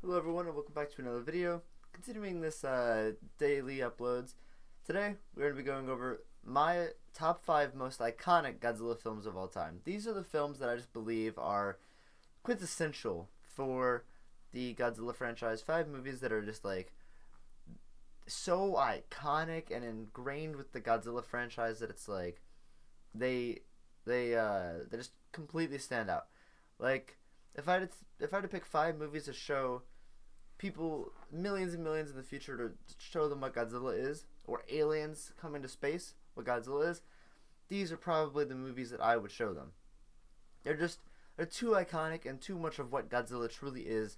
Hello everyone and welcome back to another video. Continuing this daily uploads, today we're going to be going over my top 5 most iconic Godzilla films of all time. These are the films that I just believe are quintessential for the Godzilla franchise. 5 movies that are just like so iconic and ingrained with the Godzilla franchise that it's like they they just completely stand out. Like if I had to pick 5 movies to show people millions and millions in the future to show them what Godzilla is, or aliens coming to space, what Godzilla is, these are probably the movies that I would show them. They're too iconic and too much of what Godzilla truly is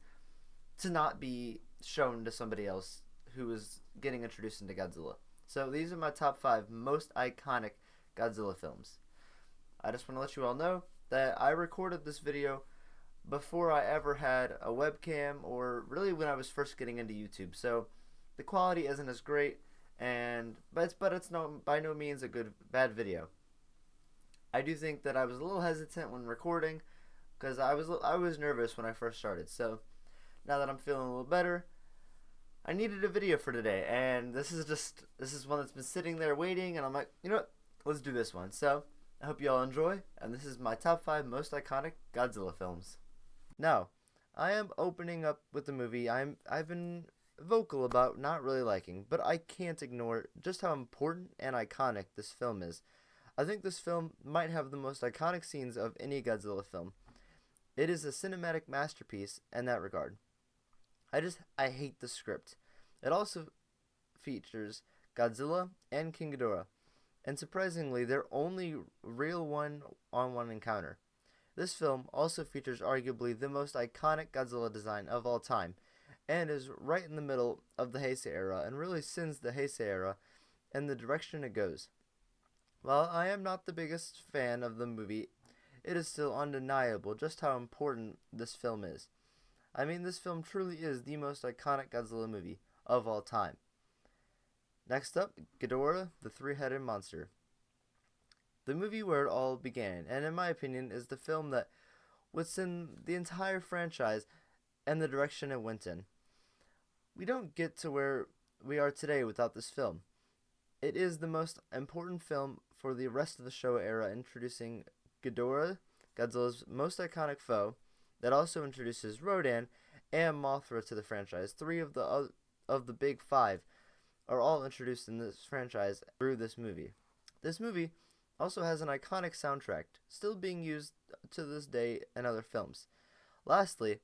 to not be shown to somebody else who is getting introduced into Godzilla. So these are my top 5 most iconic Godzilla films. I just want to let you all know that I recorded this video before I ever had a webcam, or really when I was first getting into YouTube. So the quality isn't as great, but it's no by no means a bad video. I do think that I was a little hesitant when recording because I was nervous when I first started. So now that I'm feeling a little better, I needed a video for today, and this is one that's been sitting there waiting, and I'm like, you know what, let's do this one. So I hope you all enjoy, and this is my top 5 most iconic Godzilla films. Now, I am opening up with the movie I've been vocal about not really liking, but I can't ignore just how important and iconic this film is. I think this film might have the most iconic scenes of any Godzilla film. It is a cinematic masterpiece in that regard. I hate the script. It also features Godzilla and King Ghidorah, and surprisingly, their only real one-on-one encounter. This film also features arguably the most iconic Godzilla design of all time, and is right in the middle of the Heisei era, and really sends the Heisei era in the direction it goes. While I am not the biggest fan of the movie, it is still undeniable just how important this film is. I mean, this film truly is the most iconic Godzilla movie of all time. Next up, Ghidorah, the three-headed monster. The movie where it all began, and in my opinion, is the film that would send the entire franchise and the direction it went in. We don't get to where we are today without this film. It is the most important film for the rest of the Showa era, introducing Ghidorah, Godzilla's most iconic foe, that also introduces Rodan and Mothra to the franchise. 3 of the big 5 are all introduced in this franchise through this movie. This movie also has an iconic soundtrack, still being used to this day in other films. Lastly,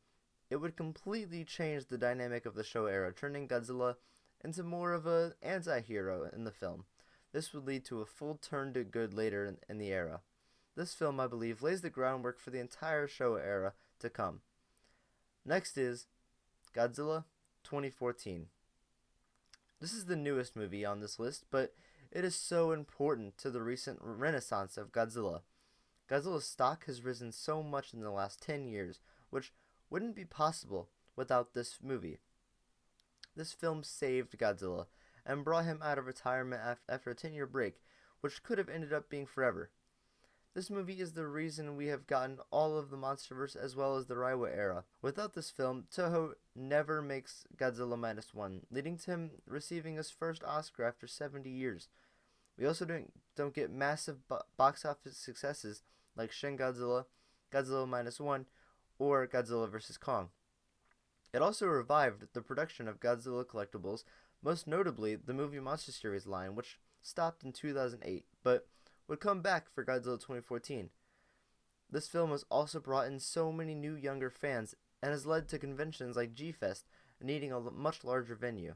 it would completely change the dynamic of the Showa era, turning Godzilla into more of an anti-hero in the film. This would lead to a full turn to good later in the era. This film, I believe, lays the groundwork for the entire Showa era to come. Next is Godzilla 2014. This is the newest movie on this list, but it is so important to the recent renaissance of Godzilla. Godzilla's stock has risen so much in the last 10 years, which wouldn't be possible without this movie. This film saved Godzilla and brought him out of retirement after a 10-year break, which could have ended up being forever. This movie is the reason we have gotten all of the MonsterVerse as well as the Reiwa era. Without this film, Toho never makes Godzilla -1, leading to him receiving his first Oscar after 70 years. We also don't get massive box office successes like Shin Godzilla, Godzilla -1, or Godzilla vs. Kong. It also revived the production of Godzilla collectibles, most notably the movie Monster Series line, which stopped in 2008, but would come back for Godzilla 2014. This film has also brought in so many new younger fans and has led to conventions like G-Fest needing a much larger venue.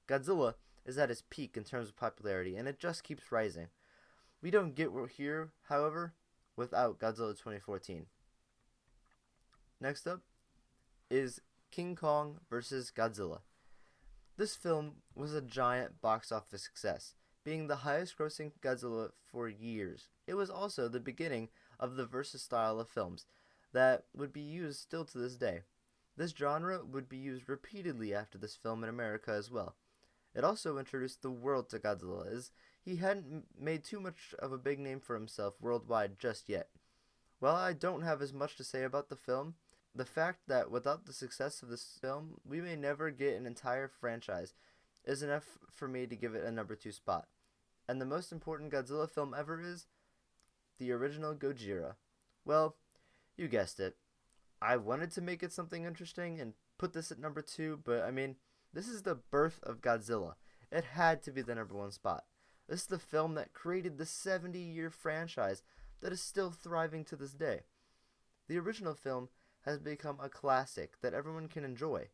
Godzilla is at its peak in terms of popularity, and it just keeps rising. We don't get here, however, without Godzilla 2014. Next up is King Kong vs. Godzilla. This film was a giant box office success, being the highest grossing Godzilla for years. It was also the beginning of the versus style of films that would be used still to this day. This genre would be used repeatedly after this film in America as well. It also introduced the world to Godzilla, as he hadn't made too much of a big name for himself worldwide just yet. While I don't have as much to say about the film, The fact that without the success of this film, we may never get an entire franchise is enough for me to give it a number 2 spot. And the most important Godzilla film ever is the original Gojira. Well, you guessed it. I wanted to make it something interesting and put this at number 2, but I mean, this is the birth of Godzilla. It had to be the number 1 spot. This is the film that created the 70-year franchise that is still thriving to this day. The original film has become a classic that everyone can enjoy.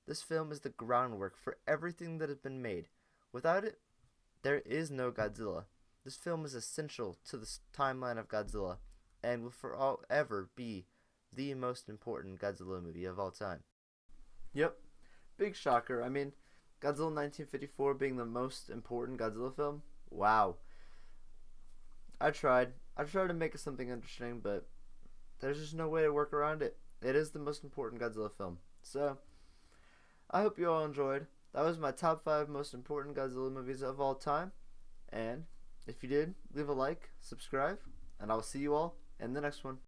This film is the groundwork for everything that has been made. Without it, there is no Godzilla. This film is essential to the timeline of Godzilla and will forever be the most important Godzilla movie of all time. Yep, big shocker. I mean, Godzilla 1954 being the most important Godzilla film? Wow. I tried. I tried to make it something interesting, but there's just no way to work around it. It is the most important Godzilla film. So, I hope you all enjoyed. That was my top 5 most important Godzilla movies of all time. And if you did, leave a like, subscribe, and I'll see you all in the next one.